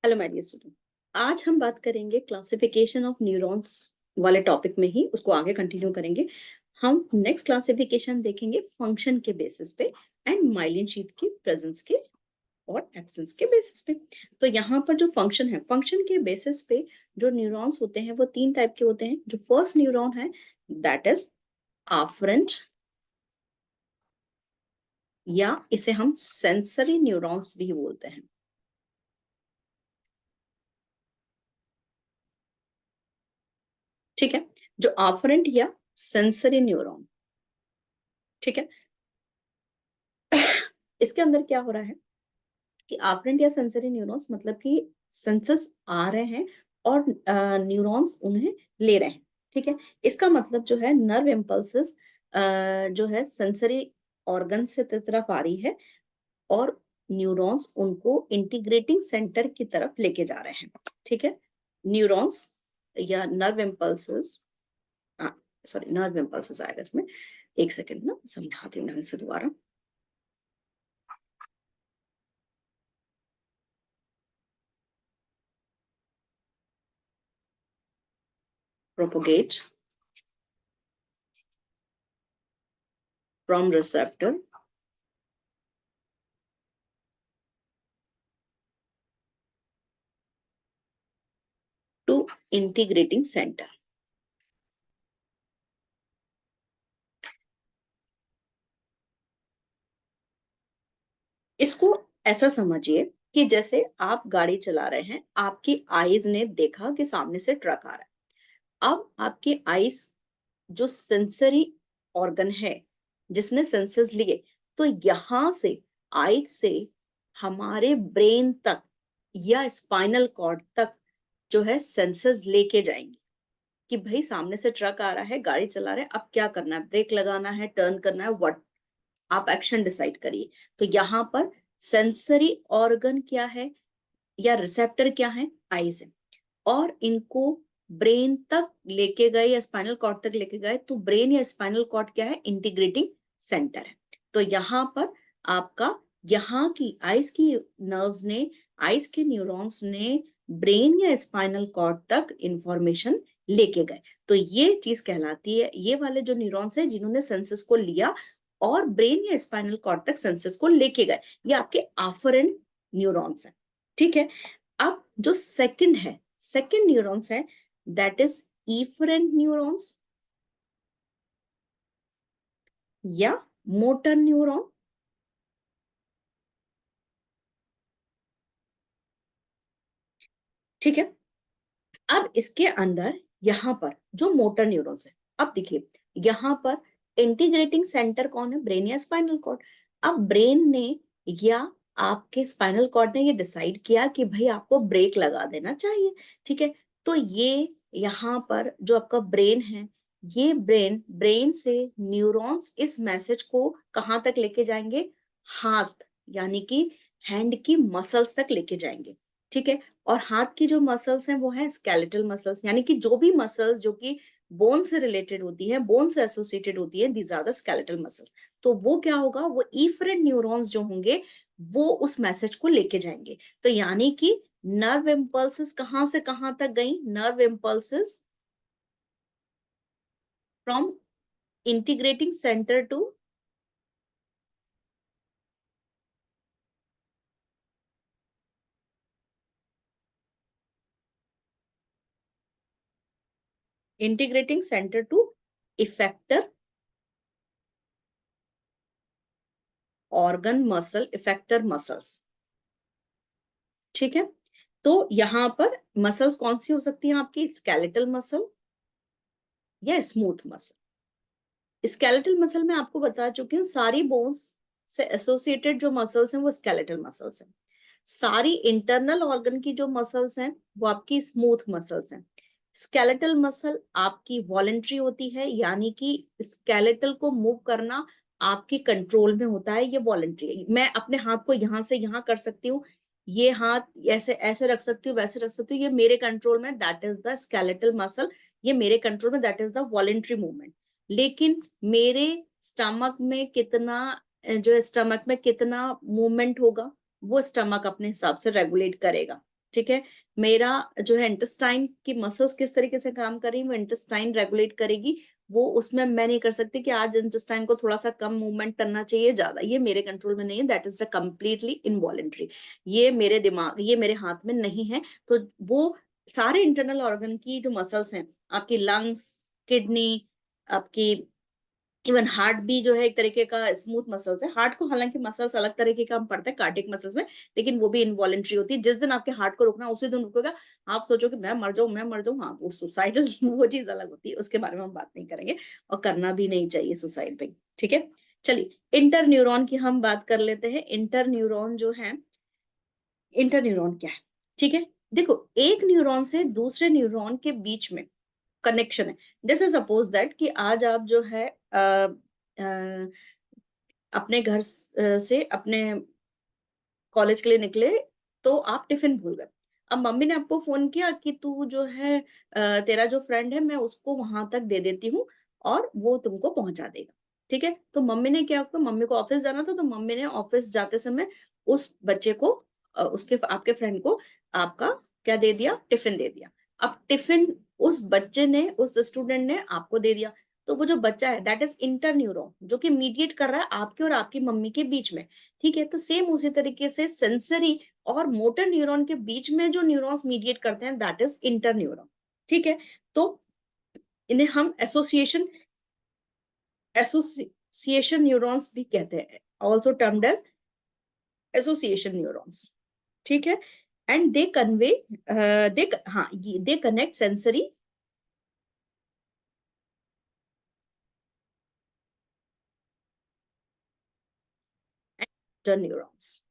Hello my dear student. आज हम बात करेंगे क्लासिफिकेशन ऑफ न्यूरॉन्स वाले टॉपिक में ही उसको आगे कंटिन्यू करेंगे। हम नेक्स्ट क्लासिफिकेशन देखेंगे फंक्शन के बेसिस पे एंड माइलिन शीथ के प्रेजेंस के और एब्सेंस के बेसिस पे। तो यहाँ पर जो फंक्शन है, फंक्शन के बेसिस पे जो न्यूरॉन्स होते हैं वो तीन टाइप के होते हैं। जो फर्स्ट न्यूरॉन है दैट इज आफ्रेंट, या इसे हम सेंसरी न्यूरॉन्स भी बोलते हैं। ठीक है, जो आफ्रेंट या सेंसरी न्यूरॉन, ठीक है, इसके अंदर क्या हो रहा है कि ऑपरेंट या सेंसरी न्यूरॉन्स मतलब कि सेंसस आ रहे हैं और न्यूरॉन्स उन्हें ले रहे हैं। ठीक है, इसका मतलब जो है नर्व इम्पल्सेस जो है सेंसरी ऑर्गन से तरफ आ रही है और न्यूरॉन्स उनको इंटीग्रेटिंग सेंटर की तरफ लेके जा रहे हैं। ठीक है, न्यूरॉन्स या nerve impulses, sorry nerve impulses आएगा इसमें। एक सेकेंड ना समझाती हूँ ढंग से दोबारा। propagate from receptor to integrating center। इसको ऐसा समझिए कि जैसे आप गाड़ी चला रहे हैं, आपकी आईज ने देखा कि सामने से ट्रक आ रहा है। अब आपकी आईज जो सेंसरी ऑर्गन है जिसने सेंसेस लिए, तो यहां से आईज से हमारे ब्रेन तक या स्पाइनल कॉर्ड तक जो है सेंसेस लेके जाएंगे कि भाई सामने से ट्रक आ रहा है, गाड़ी चला रहे हैं, अब क्या करना है, ब्रेक लगाना है, टर्न करना है, व्हाट आप एक्शन डिसाइड करिए। तो यहाँ पर सेंसरी ऑर्गन क्या है या रिसेप्टर क्या है, आईज है, और इनको ब्रेन तक लेके गए या स्पाइनल कॉर्ड तक लेके गए, तो ब्रेन या स्पाइनल कॉर्ड क्या है, इंटीग्रेटिंग सेंटर है। तो यहाँ पर आपका यहाँ की आइस की नर्व्स ने, आइस के न्यूरॉन्स ने ब्रेन या स्पाइनल कॉर्ड तक इंफॉर्मेशन लेके गए। तो ये चीज कहलाती है, ये वाले जो न्यूरॉन्स है जिन्होंने सेंसस को लिया और ब्रेन या स्पाइनल कॉर्ड तक सेंसस को लेके गए, ये आपके आफरेंट न्यूरॉन्स हैं। ठीक है, अब जो सेकंड है, सेकंड न्यूरॉन्स है दैट इज इफरेंट न्यूरॉन्स या मोटर न्यूरॉन। ठीक है, अब इसके अंदर यहां पर जो मोटर न्यूरॉन्स है, अब देखिए यहां पर इंटीग्रेटिंग सेंटर कौन है, ब्रेन या स्पाइनल कॉर्ड। अब ब्रेन ने या आपके स्पाइनल कॉर्ड ने ये डिसाइड किया कि भाई आपको ब्रेक लगा देना चाहिए। ठीक है, तो ये यहाँ पर जो आपका ब्रेन है, ये ब्रेन ब्रेन से न्यूरॉन्स इस मैसेज को कहाँ तक लेके जाएंगे, हाथ यानी कि हैंड की मसल्स तक लेके जाएंगे। ठीक है, और हाथ की जो मसल्स हैं वो है स्केलेटल मसल्स, यानी कि जो भी मसल्स जो कि बोन से रिलेटेड होती है, बोन से एसोसिएटेड होती है, these are the skeletal muscles. तो वो क्या होगा, वो इफरेंट न्यूरॉन्स जो होंगे वो उस मैसेज को लेके जाएंगे। तो यानी कि नर्व इम्पल्सेस कहां से कहां तक गई, nerve impulses from integrating centre to integrating centre to effector organ muscle, effector muscles. ठीक है, तो यहां पर मसल्स कौन सी हो सकती हैं आपकी, स्केलेटल मसल या स्मूथ मसल। स्केलेटल मसल में आपको बता चुकी हूँ, सारी बोन्स से एसोसिएटेड जो मसल्स हैं वो स्केलेटल मसल्स हैं। सारी इंटरनल ऑर्गन की जो मसल्स हैं वो आपकी स्मूथ मसल्स हैं। स्केलेटल मसल आपकी वॉलेंट्री होती है, यानी कि स्केलेटल को मूव करना आपके कंट्रोल में होता है, ये वॉलेंट्री है। मैं अपने हाथ को यहां से यहां कर सकती हूँ, ये हाथ ऐसे ऐसे रख सकती हूँ, वैसे रख सकती हूँ, ये मेरे कंट्रोल में, that is the skeletal muscle. ये मेरे कंट्रोल में, that is the voluntary movement. लेकिन मेरे स्टमक में कितना, जो स्टमक में कितना मूवमेंट होगा वो स्टमक अपने हिसाब से रेगुलेट करेगा। ठीक है। मेरा जो है इंटेस्टाइन की मसल्स किस तरीके से काम कर रही है, वो इंटेस्टाइन रेगुलेट करेगी। वो उसमें मैं नहीं कर सकती कि आज इंटेस्टाइन को थोड़ा सा कम मूवमेंट करना चाहिए, ज्यादा, ये मेरे कंट्रोल में नहीं है। That is a completely involuntary. ये मेरे दिमाग, ये मेरे हाथ में नहीं है। तो वो सारे इंटरनल ऑर्गन की जो मसल्स हैं, आपकी लंग्स, किडनी, आपकी इवन हार्ट भी जो है एक तरीके का स्मूथ मसल्स है। हार्ट को हालांकि मसल्स अलग तरीके का हम पढ़ते हैं कार्डियक मसल्स में, लेकिन वो भी इनवॉलेंट्री होती है। जिस दिन आपके हार्ट को रुकना उसी दिन रुकेगा। आप सोचो कि मैं मर जाऊं, मैं मर जाऊं, हाँ वो सुसाइडल वो चीज अलग होती है, उसके बारे में हम बात नहीं करेंगे, और करना भी नहीं चाहिए सुसाइड पे। ठीक है। चलिए, इंटर न्यूरॉन की हम बात कर लेते हैं। इंटर न्यूरॉन जो है, इंटर न्यूरॉन क्या है? ठीक है, देखो, एक न्यूरॉन से दूसरे न्यूरॉन के बीच में कनेक्शन है। जैसे सपोज दैट कि आज आप जो है अपने घर से अपने कॉलेज के लिए निकले, तो आप टिफिन भूल गए। अब मम्मी ने आपको फोन किया कि तू जो है तेरा जो फ्रेंड है, मैं उसको वहां तक दे देती हूँ और वो तुमको पहुंचा देगा। ठीक है, तो मम्मी ने क्या किया, मम्मी को ऑफिस जाना था, तो मम्मी ने ऑफिस जाते समय उस बच्चे को उसके आपके फ्रेंड को आपका क्या दे दिया, टिफिन दे दिया। अब टिफिन उस बच्चे ने, उस स्टूडेंट ने आपको दे दिया। तो वो जो बच्चा है, दैट इज इंटर न्यूरॉन, जो कि मीडिएट कर रहा है आपके और आपकी मम्मी के बीच में। ठीक है, तो सेम उसी तरीके से सेंसरी और मोटर न्यूरॉन के बीच में जो न्यूरॉन्स मीडिएट करते हैं, दैट इज इंटर न्यूरॉन। ठीक है, तो इन्हें हम एसोसिएशन न्यूरॉन्स भी कहते हैं, also termed as association neurons. ठीक है, एंड दे कन्वे, दे हाँ, they connect sensory and neurons.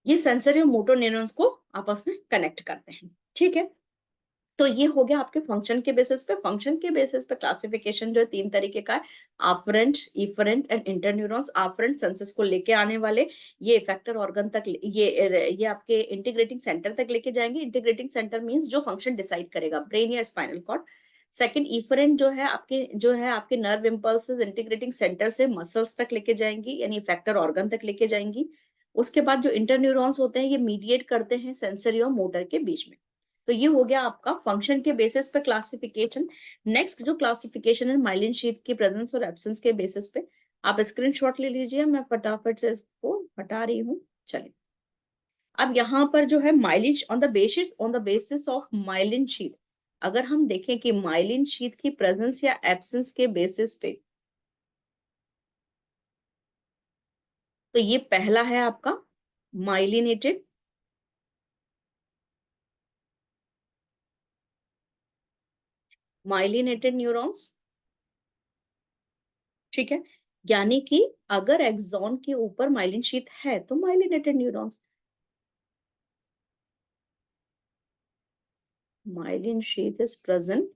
ये सेंसरी और मोटर न्यूरॉन्स को आपस में कनेक्ट करते हैं। ठीक है, तो ये हो गया आपके फंक्शन के बेसिस पे। फंक्शन के बेसिस पे क्लासिफिकेशन जो है तीन तरीके का है, आफ्रेंट, इफरेंट एंड इंटरन्यूरॉन्स। आफ्रेंट सेंसस को लेके आने वाले, ये इफेक्टर ऑर्गन तक, ये आपके इंटीग्रेटिंग सेंटर तक लेके जाएंगे। इंटीग्रेटिंग सेंटर मींस जो फंक्शन डिसाइड करेगा, ब्रेन या स्पाइनल कॉर्ड। सेकंड, इफरेंट जो है आपके नर्व इम्पल्सेस इंटीग्रेटिंग सेंटर से मसल्स तक लेके जाएंगी, यानी इफेक्टर ऑर्गन तक लेके जाएंगी। उसके बाद जो इंटरन्यूरॉन्स होते हैं, ये मीडिएट करते हैं सेंसरी और मोटर के बीच में। तो ये हो गया आपका फंक्शन के बेसिस पे क्लासिफिकेशन। नेक्स्ट जो क्लासिफिकेशन है माइलिन शीथ की प्रेजेंस और एब्सेंस के बेसिस पे। आप स्क्रीनशॉट ले लीजिए, मैं फटाफट से इसको हटा रही हूँ। चलिए, अब यहाँ पर जो है myelin on the basis of myelin sheath, अगर हम देखें कि माइलिन शीथ की प्रेजेंस या एब्सेंस के बेसिस पे, तो ये पहला है आपका माइलिनेटेड, माइलिनेटेड न्यूरॉन्स। ठीक है, यानी कि अगर एक्सॉन के ऊपर माइलिन शीथ है तो myelinated neurons. Myelin sheath is present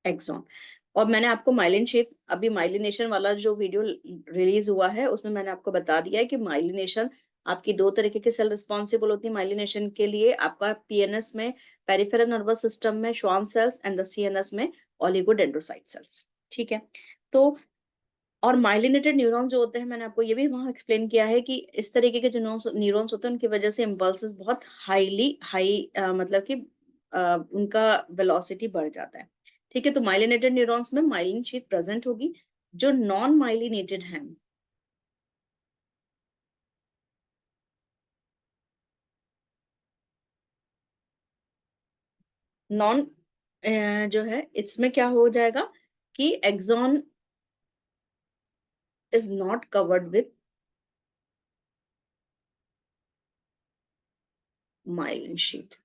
axon. और मैंने आपको माइलिन शीथ, अभी माइलिनेशन वाला जो वीडियो रिलीज हुआ है, उसमें मैंने आपको बता दिया है कि माइलिनेशन आपकी दो तरीके के सेल रिस्पॉन्सिबल होती है माइलिनेशन के लिए। आपका पीएनएस में, पेरिफेरल नर्वस सिस्टम में Schwann cells, and the CNS में ओलिगोडेंड्रोसाइट सेल्स। ठीक है, तो और माइलिनेटेड न्यूरॉन जो होते हैं, मैंने आपको ये भी वहां एक्सप्लेन किया है कि इस तरीके के जो न्यूरॉन्स होते हैं, उनकी वजह से इम्पल्सेस बहुत हाई मतलब कि उनका वेलोसिटी बढ़ जाता है। ठीक है, तो माइलिनेटेड न्यूरॉन्स में माइलिन शीथ प्रेजेंट होगी। जो नॉन माइलिनेटेड है, नॉन जो है, इसमें क्या हो जाएगा कि axon is not covered with myelin sheath.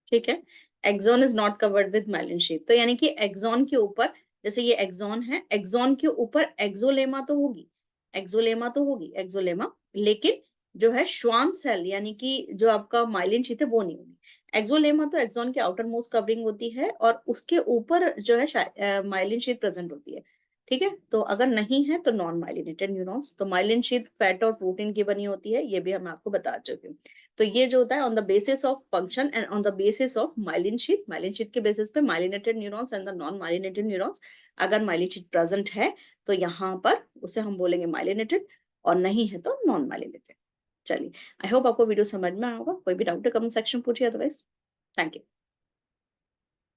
ठीक है, axon is not covered with myelin sheath, तो यानी कि एक्सॉन के ऊपर, जैसे ये एक्सॉन है, एक्सॉन के ऊपर एक्सोलेमा तो होगी, एक्सोलेमा, लेकिन जो है श्वान सेल, यानी कि जो आपका माइलिन शीथ है, वो नहीं होगी। एक्सोलेमा तो एक्सॉन के आउटर मोस्ट कवरिंग होती है, और उसके ऊपर जो है माइलिन शीथ प्रेजेंट होती है। ठीक है? तो अगर नहीं है तो नॉन माइलिनेटेड न्यूरॉन्स। तो माइलिन शीथ फैट और प्रोटीन की बनी होती है, ये भी मैं आपको बता चुकी हूँ। तो ये जो होता है on the basis of function and on the basis of myelin sheath के बेसिस पे myelinated neurons and the non myelinated neurons. अगर माइलिन शीथ प्रेजेंट है तो यहाँ पर उसे हम बोलेंगे माइलिनेटेड, और नहीं है तो नॉन माइलिनेटेड। चलिए, आई होप आपको वीडियो समझ में आया होगा। कोई भी डाउट है कमेंट सेक्शन पूछिए, अदरवाइज थैंक यू।